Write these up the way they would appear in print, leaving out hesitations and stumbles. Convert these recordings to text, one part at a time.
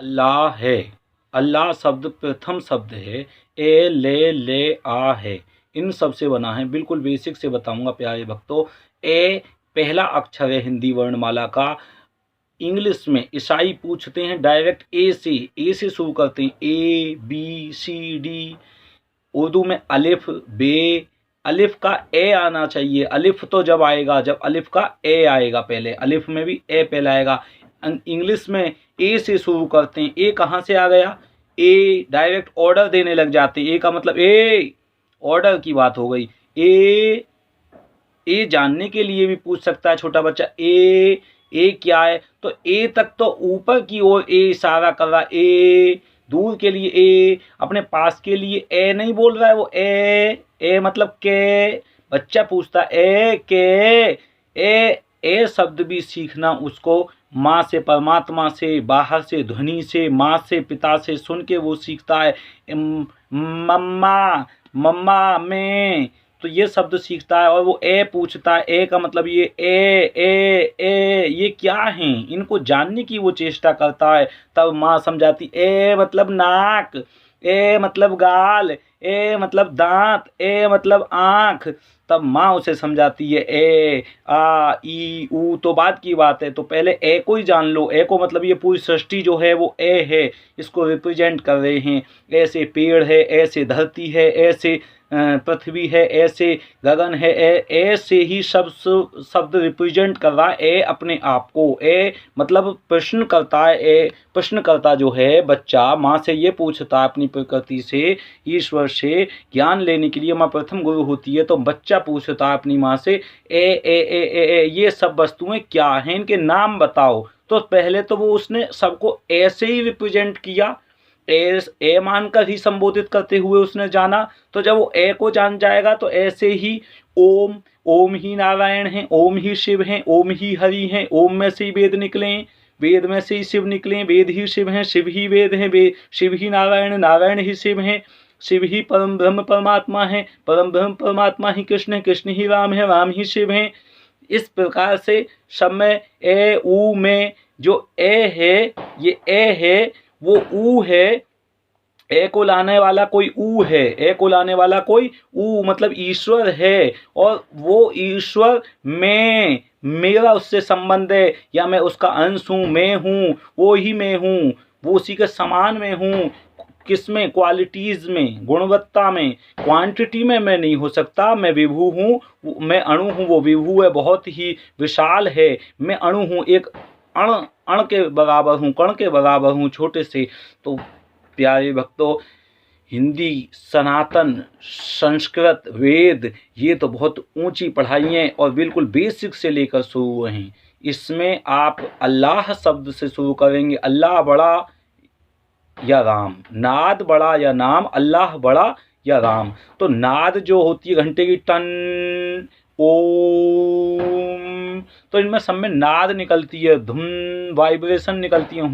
अल्लाह है। अल्लाह शब्द प्रथम शब्द है। ए ले आ है, इन सब से बना है। बिल्कुल बेसिक से बताऊंगा प्यारे भक्तों। ए पहला अक्षर है हिंदी वर्णमाला का। इंग्लिश में ईसाई पूछते हैं डायरेक्ट ए से शुरू करते हैं, A B C D. Urdu में अलिफ बे, अलिफ का ए आना चाहिए। अलिफ तो जब आएगा जब अलिफ का ए आएगा, पहले अलिफ में भी ए पहले आएगा। इंग्लिश में ए से शुरू करते हैं। ए कहाँ से आ गया? ए डायरेक्ट ऑर्डर देने लग जाते हैं। ए का मतलब ए, ऑर्डर की बात हो गई। ए जानने के लिए भी पूछ सकता है छोटा बच्चा, ए क्या है? तो ए तक तो ऊपर की ओर ए इशारा कर रहा। ए दूर के लिए ए, अपने पास के लिए ए नहीं बोल रहा है वो। ए मतलब के। बच्चा पूछता ए के। ए शब्द भी सीखना उसको माँ से, परमात्मा से, बाहर से, ध्वनि से, माँ से, पिता से सुन के वो सीखता है। मम्मा, मम्मा में, तो ये शब्द सीखता है। और वो ए पूछता है। ए का मतलब ये ये क्या हैं, इनको जानने की वो चेष्टा करता है। तब माँ समझाती, ए मतलब नाक, ए मतलब गाल, ए मतलब दांत, ए मतलब आँख। तब माँ उसे समझाती है ए आ ई ऊ। तो बात की बात है, तो पहले ए को ही जान लो। ए को मतलब ये पूरी सृष्टि जो है वो ए है, इसको रिप्रेजेंट कर रहे हैं। ऐसे पेड़ है, ऐसे धरती है, ऐसे पृथ्वी है, ऐसे गगन है। ऐसे ही शब्द रिप्रेजेंट कर रहा है ए अपने आप को। ए मतलब प्रश्न करता है। ए प्रश्न करता जो है बच्चा माँ से ये पूछता अपनी प्रकृति से, ईश्वर से ज्ञान लेने के लिए माँ प्रथम गुरु होती है। तो बच्चा पूछता अपनी माँ से ए ये सब वस्तुएं क्या हैं, इनके नाम बताओ। तो पहले तो वो उसने सबको ऐसे ही रिप्रेजेंट किया, ए मानकर ही संबोधित करते हुए उसने जाना। तो जब वो ए को जान जाएगा तो ऐसे ही ओम ही नारायण हैं, ओम ही शिव हैं, ओम ही हरि हैं, ओम में से ही वेद निकले, वेद में से ही शिव निकले, वेद ही शिव हैं, शिव ही वेद हैं, शिव ही नारायण, नारायण ही शिव हैं, शिव ही परम ब्रह्म परमात्मा है, परम ब्रह्म परमात्मा ही कृष्ण है, कृष्ण ही राम है, राम ही शिव हैं। इस प्रकार से सब में ए ऊ में जो ए है, ये ए है, वो ऊ है। ए को लाने वाला कोई ऊ है, ए को लाने वाला कोई ऊ मतलब ईश्वर है। और वो ईश्वर में मेरा उससे संबंध है, या मैं उसका अंश हूँ, मैं हूँ, वो ही मैं हूँ, वो उसी के समान में हूँ। किसमें? क्वालिटीज़ में, गुणवत्ता में। क्वांटिटी में मैं नहीं हो सकता। मैं विभू हूँ, मैं अणु हूँ, वो विभू है, बहुत ही विशाल है। मैं अणु हूँ, एक अण के बराबर हूँ, कण के बराबर हूँ, छोटे से। तो प्यारे भक्तों, हिंदी, सनातन, संस्कृत, वेद, ये तो बहुत ऊंची पढ़ाई हैं और बिल्कुल बेसिक से लेकर शुरू हुए हैं। इसमें आप अल्लाह शब्द से शुरू करेंगे। अल्लाह बड़ा या राम, नाद बड़ा या नाम, अल्लाह बड़ा या राम। तो नाद जो होती है घंटे की टन, ओम, तो इनमें सब में नाद निकलती है, धुन, वाइब्रेशन निकलती है,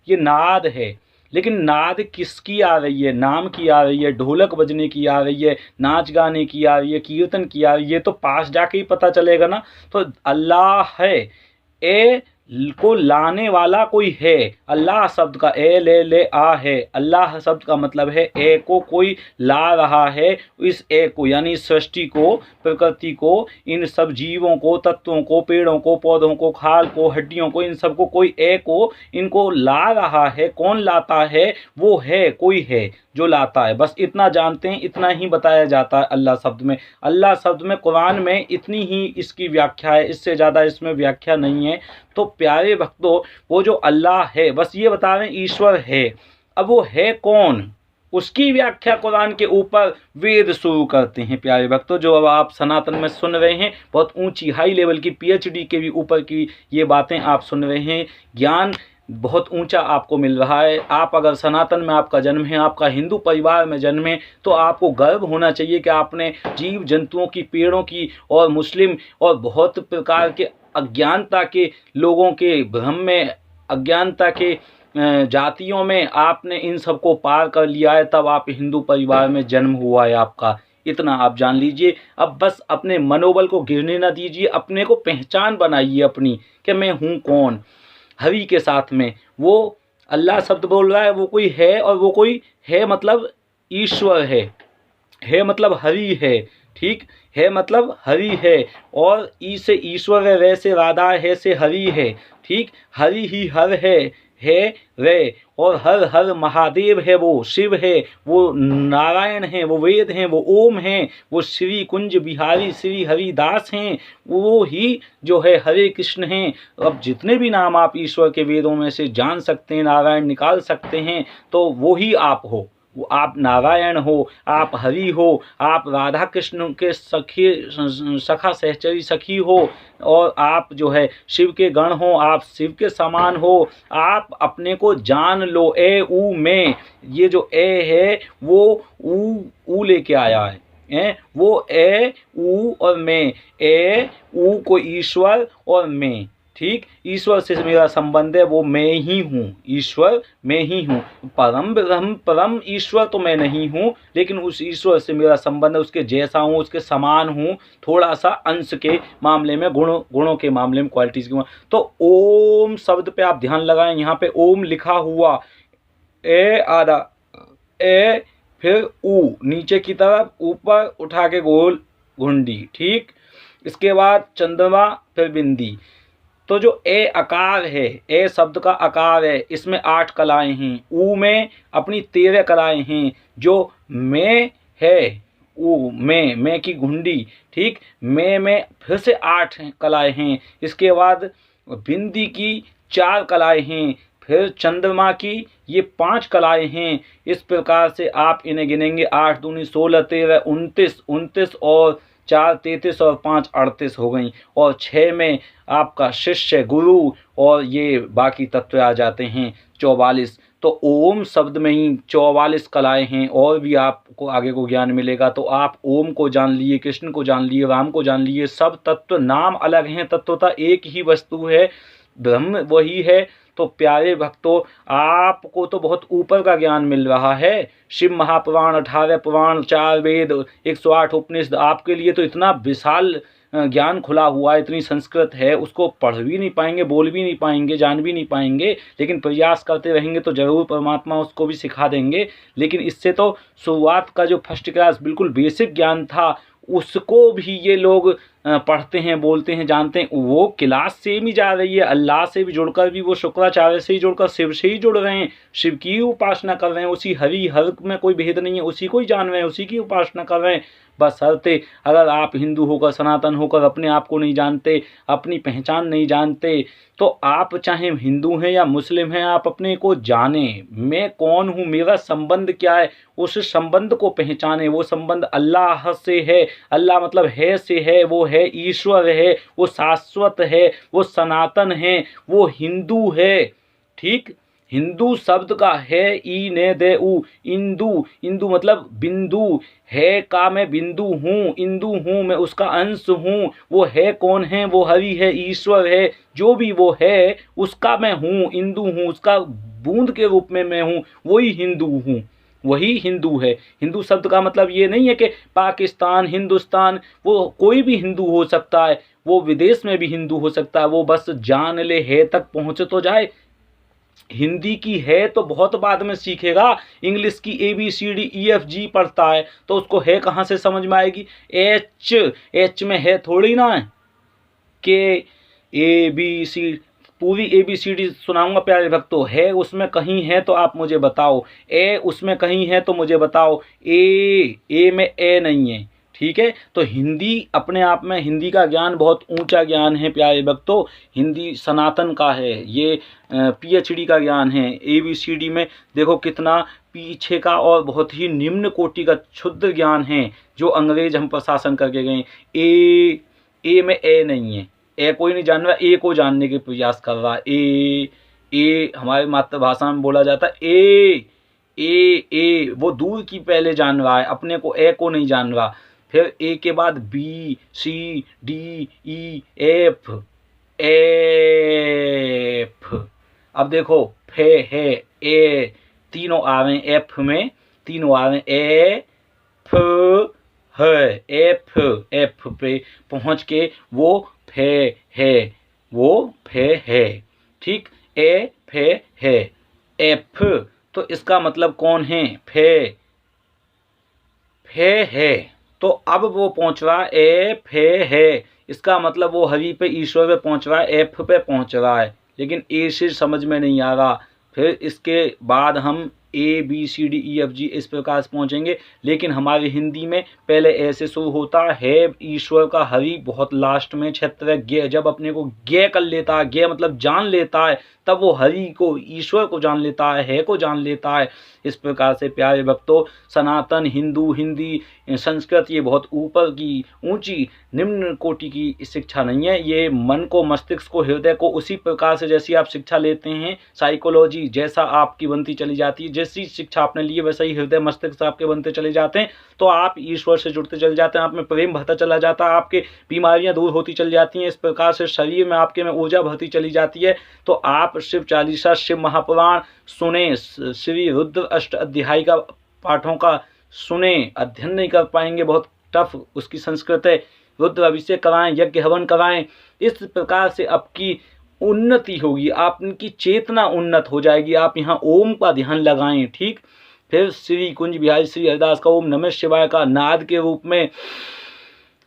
ये नाद है। लेकिन नाद किसकी आ रही है? नाम की आ रही है, ढोलक बजने की आ रही है, नाच गाने की आ रही है, कीर्तन की आ रही है। तो पास जाके ही पता चलेगा ना। तो अल्लाह है, ए को लाने वाला कोई है। अल्लाह शब्द का ए ले आ है। अल्लाह शब्द का मतलब है ए को कोई ला रहा है। इस ए को यानी सृष्टि को, प्रकृति को, इन सब जीवों को, तत्वों को, पेड़ों को, पौधों को, खाल को, हड्डियों को, इन सबको कोई ए को इनको ला रहा है। कौन लाता है? वो है, कोई है जो लाता है। बस इतना जानते हैं, इतना ही बताया जाता है अल्लाह शब्द में। अल्लाह शब्द में कुरान में इतनी ही इसकी व्याख्या है, इससे ज़्यादा इसमें व्याख्या नहीं है। तो प्यारे भक्तों, वो जो अल्लाह है, बस ये बता रहे हैं ईश्वर है। अब वो है कौन, उसकी व्याख्या कुरान के ऊपर वेद शुरू करते हैं। प्यारे भक्तों, जो अब आप सनातन में सुन रहे हैं, बहुत ऊंची हाई लेवल की PhD के भी ऊपर की ये बातें आप सुन रहे हैं। ज्ञान बहुत ऊंचा आपको मिल रहा है। आप अगर सनातन में आपका जन्म है, आपका हिंदू परिवार में जन्म है, तो आपको गर्व होना चाहिए कि आपने जीव जंतुओं की, पेड़ों की और मुस्लिम और बहुत प्रकार के अज्ञानता के लोगों के भ्रम में, अज्ञानता के जातियों में आपने इन सबको पार कर लिया है। तब आप हिंदू परिवार में जन्म हुआ है आपका। इतना आप जान लीजिए। अब बस अपने मनोबल को गिरने ना दीजिए, अपने को पहचान बनाइए अपनी कि मैं हूँ कौन। हरि के साथ में वो अल्लाह शब्द बोल रहा है वो कोई है, और वो कोई है मतलब ईश्वर है मतलब हरि है, ठीक है मतलब हरि है, और ई से ईश्वर है, वै से राधा है से हरि है, ठीक। हरि ही हर है वे, और हर हर महादेव है, वो शिव है, वो नारायण है, वो वेद हैं, वो ओम हैं, वो श्री कुंज बिहारी श्री हरिदास हैं, वो ही जो है हरे कृष्ण हैं। अब जितने भी नाम आप ईश्वर के वेदों में से जान सकते हैं, नारायण निकाल सकते हैं, तो वो ही आप हो। वो आप नारायण हो, आप हरि हो, आप राधा कृष्ण के सखा सहचरी सखी हो, और आप जो है शिव के गण हो, आप शिव के समान हो। आप अपने को जान लो। ए ऊ में, ये जो ए है वो ऊ लेके आया है, वो ए ऊ और मैं, ए ऊ को ईश्वर और मैं, ठीक। ईश्वर से मेरा संबंध है, वो मैं ही हूँ, ईश्वर मैं ही हूँ। परम ब्रह्म परम ईश्वर तो मैं नहीं हूँ, लेकिन उस ईश्वर से मेरा संबंध है, उसके जैसा हूँ, उसके समान हूँ, थोड़ा सा अंश के मामले में, गुणों के मामले में, क्वालिटीज़ के। तो ओम शब्द पे आप ध्यान लगाएं, यहाँ पे ओम लिखा हुआ, ए आधा, ए फिर ऊ नीचे की तरफ, ऊपर उठा के गोल घुंडी, ठीक। इसके बाद चंद्रमा, फिर बिंदी। तो जो ए आकार है, ए शब्द का आकार है, इसमें 8 कलाएं हैं। ऊ में अपनी 13 कलाएं हैं। जो मैं है, ऊ मैं की घुंडी, ठीक। में फिर से 8 कलाएं हैं। इसके बाद बिंदी की 4 कलाएं हैं, फिर चंद्रमा की ये 5 कलाएं हैं। इस प्रकार से आप इन्हें गिनेंगे, 8 दूनी 16, 13, 29 और 4 33 और 5 38 हो गई। और 6 में आपका शिष्य गुरु, और ये बाकी तत्व आ जाते हैं 44। तो ओम शब्द में ही 44 कलाएं हैं, और भी आपको आगे को ज्ञान मिलेगा। तो आप ओम को जान लिए, कृष्ण को जान लिए, राम को जान लिए, सब तत्व नाम अलग हैं, तत्वतः एक ही वस्तु है, ब्रह्म वही है। तो प्यारे भक्तों, आपको तो बहुत ऊपर का ज्ञान मिल रहा है। शिव महापुराण, 18 पुराण, 4 वेद, 108 उपनिषद, आपके लिए तो इतना विशाल ज्ञान खुला हुआ है, इतनी संस्कृत है, उसको पढ़ भी नहीं पाएंगे, बोल भी नहीं पाएंगे, जान भी नहीं पाएंगे, लेकिन प्रयास करते रहेंगे तो जरूर परमात्मा उसको भी सिखा देंगे। लेकिन इससे तो शुरुआत का जो फर्स्ट क्लास बिल्कुल बेसिक ज्ञान था, उसको भी ये लोग पढ़ते हैं, बोलते हैं, जानते हैं। वो क्लास सेम ही जा रही है, अल्लाह से भी जुड़कर भी वो शुक्राचार्य से ही जुड़कर शिव से ही जुड़ रहे हैं, शिव की उपासना कर रहे हैं, उसी हरि हर में कोई भेद नहीं है, उसी को ही जान रहे हैं, उसी की उपासना कर रहे हैं। बशर्ते अगर आप हिंदू होकर, सनातन होकर अपने आप को नहीं जानते, अपनी पहचान नहीं जानते, तो आप चाहे हिंदू हैं या मुस्लिम हैं, आप अपने को जानें, मैं कौन हूँ, मेरा संबंध क्या है, उस संबंध को पहचाने। वो संबंध अल्लाह से है, अल्लाह मतलब है से है, वो है ईश्वर है, वो शाश्वत है, वो सनातन है, वो हिंदू है, ठीक। हिंदू शब्द का है ई ने दे ऊ, इंदु, इंदु मतलब बिंदु, है का मैं बिंदु हूँ, इंदु हूँ, मैं उसका अंश हूँ। वो है कौन है, वो हरि है, ईश्वर है, जो भी वो है उसका मैं हूँ, इंदु हूँ, उसका बूंद के रूप में मैं हूँ, वही हिंदू हूँ, वही हिंदू है। हिंदू शब्द का मतलब ये नहीं है कि पाकिस्तान, हिंदुस्तान, वो कोई भी हिंदू हो सकता है, वो विदेश में भी हिंदू हो सकता है, वो बस जान ले, है तक पहुँच तो जाए। हिंदी की है तो बहुत बाद में सीखेगा, इंग्लिश की ABCD EFG पढ़ता है तो उसको है कहाँ से समझ में आएगी। एच में है थोड़ी ना है, के ABC, पूरी ABCD सुनाऊंगा प्यारे भक्तों। है उसमें कहीं है तो आप मुझे बताओ, ए उसमें कहीं है तो मुझे बताओ, ए में ए नहीं है, ठीक है। तो हिंदी अपने आप में, हिंदी का ज्ञान बहुत ऊंचा ज्ञान है प्यारे भक्तों। हिंदी सनातन का है, ये PhD का ज्ञान है। ABCD में देखो कितना पीछे का और बहुत ही निम्न कोटि का क्षुद्र ज्ञान है, जो अंग्रेज हम पर शासन करके गए। ए में ए नहीं है, ए कोई नहीं जान रहा, ए को जानने के प्रयास कर रहा। ए हमारी मातृभाषा में बोला जाता है ए, वो दूर की पहले जान रहा है, अपने को ए को नहीं जान रहा। फिर ए के बाद BCDE F, एफ। अब देखो फे है, ए, तीनों आ रहे हैं एफ में, तीनों आ रहे हैं, ए फ है, एफ पे पहुंच के वो फे है, वो फे है, ठीक। ए फे है, एफ, तो इसका मतलब कौन है? फे, फे है। तो अब वो पहुंच रहा है ए फे है, इसका मतलब वो हरि पे, ईश्वर पे पहुंच रहा है, एफ पे पहुंच रहा है, लेकिन ए से समझ में नहीं आ रहा। फिर इसके बाद हम A B C D E F G इस प्रकार से पहुंचेंगे, लेकिन हमारी हिंदी में पहले ऐसे शुरू होता है ईश्वर का, हरि बहुत लास्ट में, क्षेत्र ज्ञ, जब अपने को ज्ञ कर लेता है, ज्ञ मतलब जान लेता है, तब वो हरि को, ईश्वर को जान लेता है को जान लेता है। इस प्रकार से प्यारे भक्तों, सनातन हिंदू, हिंदी, संस्कृत ये बहुत ऊपर की, ऊंची, निम्न कोटि की शिक्षा नहीं है। ये मन को, मस्तिष्क को, हृदय को उसी प्रकार से जैसी आप शिक्षा लेते हैं, साइकोलॉजी जैसा आपकी बनती चली जाती है, जैसी शिक्षा आपने ली है वैसा ही हृदय मस्तिष्क आपके बनते चले जाते हैं, तो आप ईश्वर से जुड़ते चले जाते हैं, आप में प्रेम भरता चला जाता है, आपके बीमारियां दूर होती चली जाती हैं, इस प्रकार से शरीर में आपके में ऊर्जा भरती चली जाती है। तो आप शिव चालीसा, शिव महापुराण सुने, श्री रुद्र अष्ट अध्याय का पाठों का सुने, अध्ययन नहीं कर पाएंगे, बहुत टफ उसकी संस्कृत है, रुद्र अभिषेक कराएं, यज्ञ हवन कराएं, इस प्रकार से आपकी उन्नति होगी, आपकी चेतना उन्नत हो जाएगी। आप यहाँ ओम का ध्यान लगाएं, ठीक। फिर श्री कुंज बिहारी श्री हरिदास का ओम नमः शिवाय का नाद के रूप में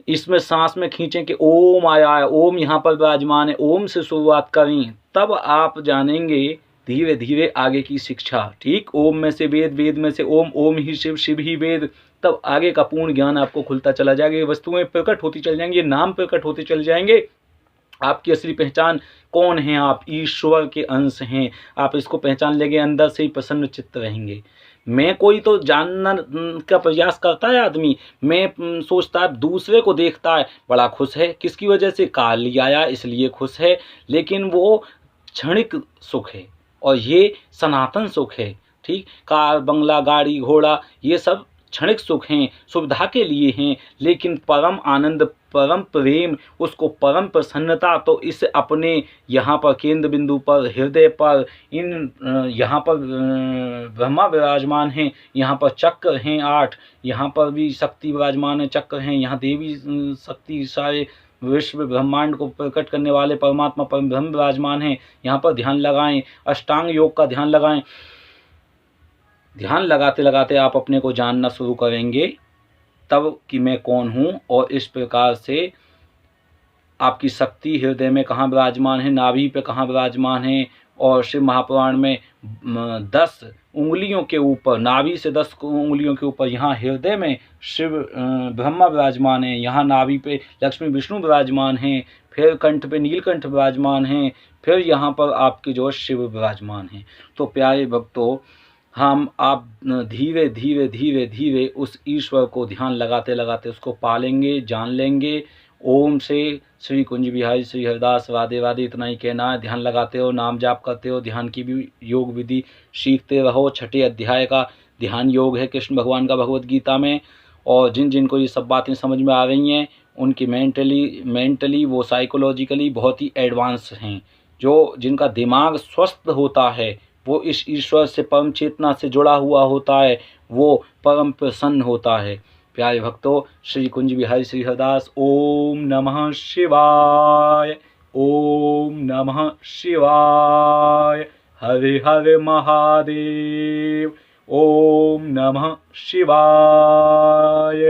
इसमें सांस में खींचें कि ओम आया है, ओम यहाँ पर विराजमान है, ओम से शुरुआत करें, तब आप जानेंगे धीरे धीरे आगे की शिक्षा, ठीक। ओम में से वेद, वेद में से ओम, ओम ही शिव, शिव ही वेद, तब आगे का पूर्ण ज्ञान आपको खुलता चला जाएगा, ये वस्तुएं प्रकट होती चल जाएंगी, ये नाम प्रकट होते चले जाएंगे। आपकी असली पहचान कौन है? आप ईश्वर के अंश हैं, आप इसको पहचान लेंगे, अंदर से ही प्रसन्न चित्त रहेंगे। मैं कोई तो जानना का प्रयास करता है आदमी, मैं सोचता है, दूसरे को देखता है, बड़ा खुश है, किसकी वजह से? काल आया इसलिए खुश है, लेकिन वो क्षणिक सुख है और ये सनातन सुख है, ठीक। कार, बंगला, गाड़ी, घोड़ा ये सब क्षणिक सुख हैं, सुविधा के लिए हैं, लेकिन परम आनंद, परम प्रेम, उसको परम प्रसन्नता तो इस अपने यहाँ पर केंद्र बिंदु पर, हृदय पर, इन यहाँ पर ब्रह्मा विराजमान हैं, यहाँ पर चक्र हैं 8, यहाँ पर भी शक्ति विराजमान है, चक्र हैं, यहाँ देवी शक्ति, सारे विश्व ब्रह्मांड को प्रकट करने वाले परमात्मा परम ब्रह्म विराजमान हैं। यहाँ पर ध्यान लगाएं, अष्टांग योग का ध्यान लगाएं। ध्यान लगाते लगाते आप अपने को जानना शुरू करेंगे तब कि मैं कौन हूँ, और इस प्रकार से आपकी शक्ति हृदय में कहाँ विराजमान है, नाभि पे कहाँ विराजमान है, और शिव महापुराण में 10 उंगलियों के ऊपर, नाभि से 10 उंगलियों के ऊपर यहाँ हृदय में शिव ब्रह्मा विराजमान है, यहाँ नाभि पे लक्ष्मी विष्णु विराजमान हैं, फिर कंठ पे नीलकंठ विराजमान हैं, फिर यहाँ पर आपके जो शिव विराजमान हैं। तो प्यारे भक्तों, हम आप धीरे धीरे धीरे धीरे उस ईश्वर को ध्यान लगाते लगाते उसको पालेंगे, जान लेंगे। ओम से श्री कुंज बिहारी श्री हरिदास राधे राधे इतना ही कहना है। ध्यान लगाते हो, नाम जाप करते हो, ध्यान की भी योग विधि सीखते रहो। 6ठे अध्याय का ध्यान योग है कृष्ण भगवान का भगवत गीता में, और जिन जिनको ये सब बातें समझ में आ रही हैं उनकी मेंटली वो साइकोलॉजिकली बहुत ही एडवांस हैं। जो जिनका दिमाग स्वस्थ होता है वो इस ईश्वर से, परम चेतना से जुड़ा हुआ होता है, वो परम प्रसन्न होता है। प्यारे भक्तों, श्री कुंज बिहारी श्री हरिदास। ओम नमः शिवाय, ओम नमः शिवाय, हरे हरे महादेव, ओम नमः शिवाय।